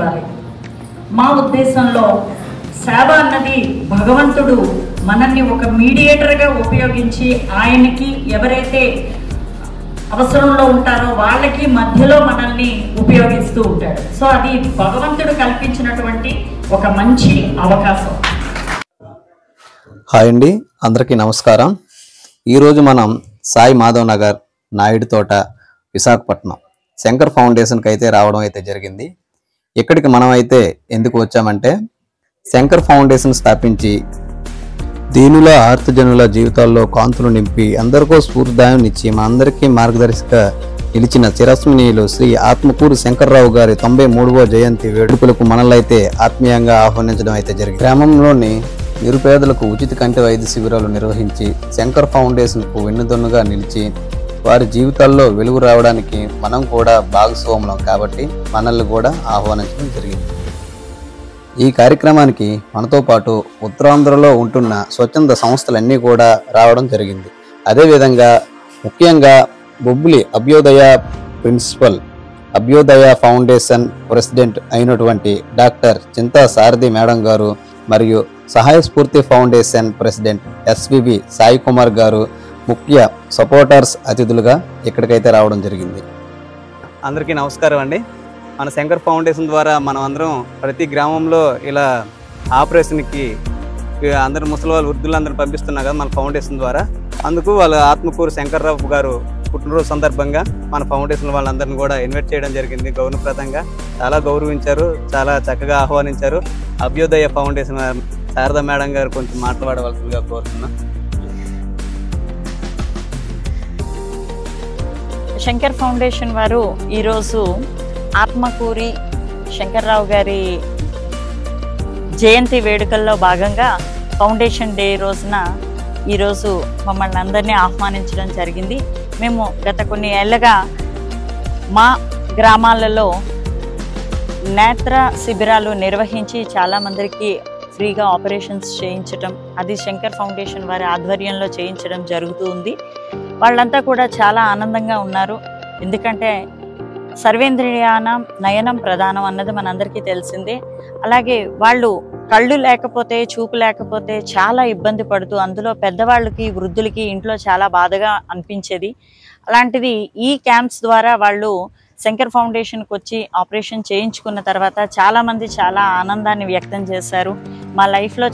ఇవ్వాలి. మా ఉద్దేశంలో సేవ అన్నది భగవంతుడు మనల్ని ఒక మీడియేటర్గా ఉపయోగించి ఆయనకి ఎవరైతే అవసరంలో ఉంటారో వాళ్ళకి మధ్యలో మనల్ని ఉపయోగిస్తూ ఉంటాడు. సో అది భగవంతుడు కల్పించినటువంటి ఒక మంచి అవకాశం. హాయ్ అండి, అందరికీ నమస్కారం. ఈరోజు మనం సాయి మాధవ్ నగర్, నాయుడు తోట, విశాఖపట్నం శంకర్ ఫౌండేషన్కి అయితే రావడం అయితే జరిగింది. ఇక్కడికి మనం అయితే ఎందుకు వచ్చామంటే, శంకర్ ఫౌండేషన్ స్థాపించి దీనుల ఆర్తజనుల జీవితాల్లో కాంతులు నింపి అందరికీ స్ఫూర్తిదాయాన్నిచ్చి మా అందరికీ మార్గదర్శిగా నిలిచిన చిరస్మరణీయులు శ్రీ ఆత్మకూరు శంకర్రావు గారి 93వ జయంతి వేడుకలకు మనల్ని ఆత్మీయంగా ఆహ్వానించడం అయితే జరిగింది. గ్రామంలోని నిరుపేదలకు ఉచిత కంటి వైద్య శిబిరాలు నిర్వహించి శంకర్ ఫౌండేషన్కు వెన్నుదన్నుగా నిలిచి వారి జీవితాల్లో వెలుగు రావడానికి మనం కూడా భాగస్వాములం కాబట్టి మనల్ని కూడా ఆహ్వానించడం జరిగింది. ఈ కార్యక్రమానికి మనతో పాటు ఉత్తరాంధ్రలో ఉంటున్న స్వచ్ఛంద సంస్థలన్నీ కూడా రావడం జరిగింది. అదేవిధంగా ముఖ్యంగా బొబ్బులి అభ్యోదయ ప్రిన్సిపల్, అభ్యోదయ ఫౌండేషన్ ప్రెసిడెంట్ అయినటువంటి డాక్టర్ చింతా సారథి మేడం గారు మరియు సహాయ స్ఫూర్తి foundation president SVB Sai Kumar గారు ముఖ్య సపోర్టర్స్ అతిథులుగా ఇక్కడికైతే రావడం జరిగింది. అందరికీ నమస్కారం అండి. మన శంకర్ ఫౌండేషన్ ద్వారా మనం అందరం ప్రతి గ్రామంలో ఇలా ఆపరేషన్కి అందరు ముసలి వాళ్ళు, వృద్ధులందరూ పంపిస్తున్నాం కదా మన ఫౌండేషన్ ద్వారా. అందుకు వాళ్ళ ఆత్మకూరు శంకర్రావు గారు పుట్టినరోజు సందర్భంగా మన ఫౌండేషన్ వాళ్ళందరినీ కూడా ఇన్వైట్ చేయడం జరిగింది. గౌరవప్రదంగా చాలా గౌరవించారు, చాలా చక్కగా ఆహ్వానించారు. అభ్యోదయ ఫౌండేషన్ శారదా మేడం గారు కొంచెం మాట్లాడవలసిందిగా కోరుతున్నాం. శంకర్ ఫౌండేషన్ వారు ఈరోజు ఆత్మకూరి శంకర్రావు గారి జయంతి వేడుకల్లో భాగంగా ఫౌండేషన్ డే రోజున ఈరోజు మమ్మల్ని అందరినీ ఆహ్వానించడం జరిగింది. మేము గత కొన్ని ఏళ్ళగా మా గ్రామాలలో నేత్ర శిబిరాలు నిర్వహించి చాలామందికి ఫ్రీగా ఆపరేషన్స్ చేయించడం, అది శంకర్ ఫౌండేషన్ వారి ఆధ్వర్యంలో చేయించడం జరుగుతూ ఉంది. వాళ్ళంతా కూడా చాలా ఆనందంగా ఉన్నారు. ఎందుకంటే సర్వేంద్రియానం నయనం ప్రధానం అన్నది మనందరికీ తెలిసిందే. అలాగే వాళ్ళు కళ్ళు లేకపోతే, చూపు లేకపోతే చాలా ఇబ్బంది పడుతూ, అందులో పెద్దవాళ్ళకి, వృద్ధులకి ఇంట్లో చాలా బాధగా అనిపించేది. అలాంటిది ఈ క్యాంప్స్ ద్వారా వాళ్ళు శంకర్ ఫౌండేషన్కి వచ్చి ఆపరేషన్ చేయించుకున్న తర్వాత చాలామంది చాలా ఆనందాన్ని వ్యక్తం చేశారు. మా లైఫ్లో